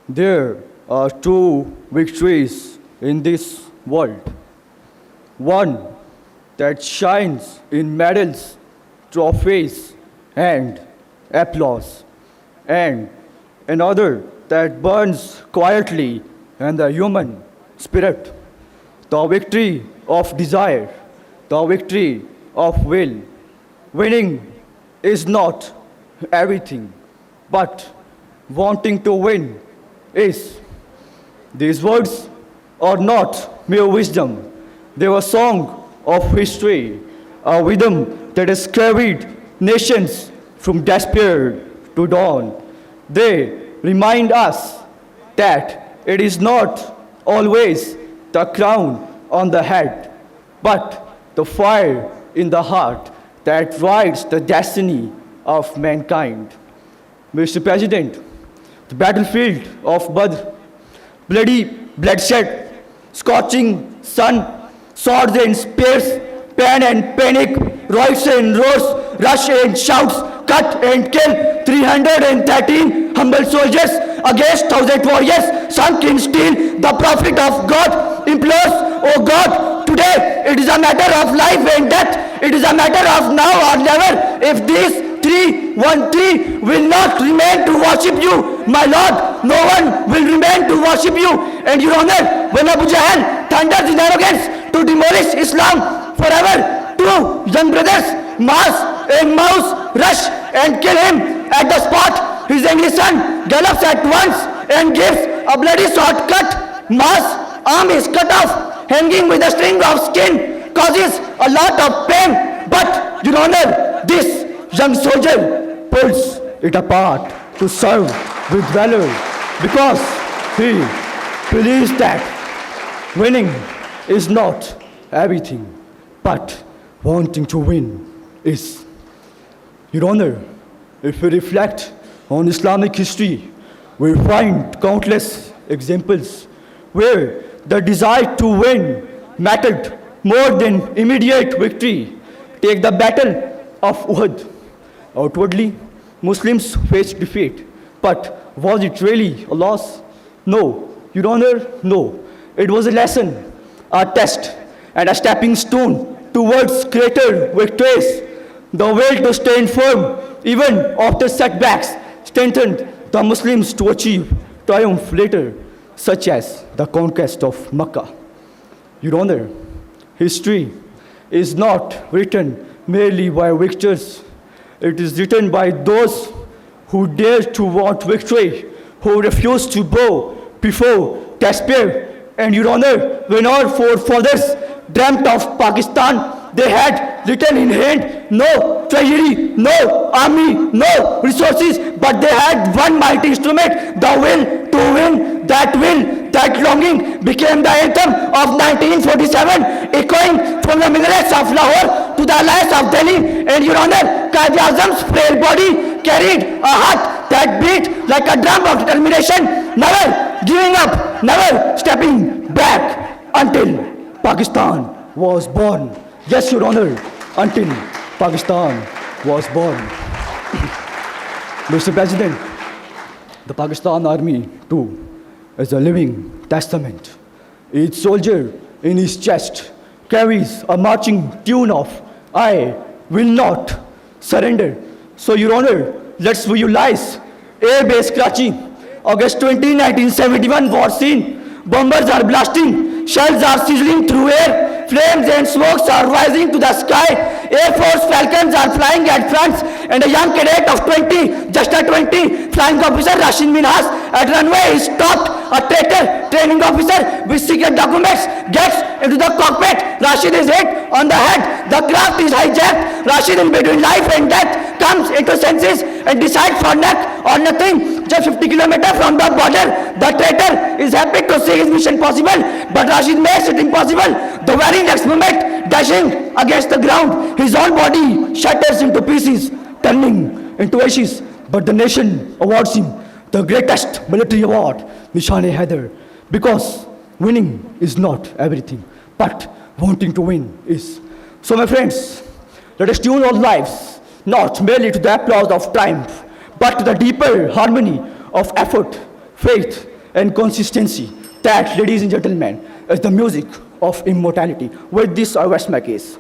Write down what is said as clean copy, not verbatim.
There are two victories in this world. One that shines in medals, trophies, and applause, and another that burns quietly in the human spirit. The victory of desire, the victory of will. Winning is not everything, but wanting to win is. These words are not mere wisdom. They were a song of history, a rhythm that has carried nations from despair to dawn. They remind us that it is not always the crown on the head, but the fire in the heart that writes the destiny of mankind. Mr. President, the battlefield of Badr, bloody bloodshed, scorching sun, swords and spears, pain and panic, roars and roars, rush and shouts, cut and kill, 313 humble soldiers against 1,000 warriors, sunk in steel. The prophet of God implores, "O God, today it is a matter of life and death. It is a matter of now or never. If these 313 will not remain to worship you, my Lord, no one will remain to worship you." And your honor, when Abu Jahl thunders in arrogance to demolish Islam forever, two young brothers, Mas and Maus, rush and kill him at the spot. His English son gallops at once and gives a bloody shortcut. Mas' arm is cut off, hanging with a string of skin, causes a lot of pain. But, your honor, this young soldier pulls it apart to serve with valor because he believes that winning is not everything, but wanting to win is. Your honor, if we reflect on Islamic history, we find countless examples where the desire to win mattered more than immediate victory. Take the battle of Uhud. Outwardly, Muslims faced defeat, but was it really a loss? No. Your honor, no. It was a lesson, a test, and a stepping stone towards greater victories. The will to stand firm, even after setbacks, strengthened the Muslims to achieve triumph later, such as the conquest of Mecca. Your honor, history is not written merely by victors. It is written by those who dare to want victory, who refuse to bow before despair. And your honor, when our forefathers dreamt of Pakistan, they had written in hand, no treasury, no army, no resources, but they had one mighty instrument, the will to win. That will, that longing became the anthem of 1947, echoing from the minarets of Lahore to the allies of Delhi. And your honor, Qaid Azam's frail body carried a heart that beat like a drum of determination, never giving up, never stepping back until Pakistan was born. Yes, your honor, until Pakistan was born. Mr. President, the Pakistan Army too is a living testament. Each soldier in his chest carries a marching tune of "I will not surrender." So, your honor, let's visualize Air Base Karachi, August 20, 1971 war scene. Bombers are blasting, shells are sizzling through air, flames and smokes are rising to the sky. Air Force Falcons are flying at fronts, and a young cadet of 20, just a 20, flying officer Rashid Minhas at runway is stopped. A traitor training officer with secret documents gets into the cockpit. Rashid is hit on the head. The craft is hijacked. Rashid, in between life and death, comes into senses and decides for neck or nothing. Just 50 kilometers from the border, the traitor is happy to see his mission possible, but Rashid makes it impossible. The very next moment, dashing against the ground, his own body shatters into pieces, turning into ashes. But the nation awards him the greatest military award, Nishane-e-Haider, because winning is not everything, but wanting to win is. So, my friends, let us tune our lives not merely to the applause of triumph, but to the deeper harmony of effort, faith, and consistency. That, ladies and gentlemen, is the music of immortality. With this, I rest my case.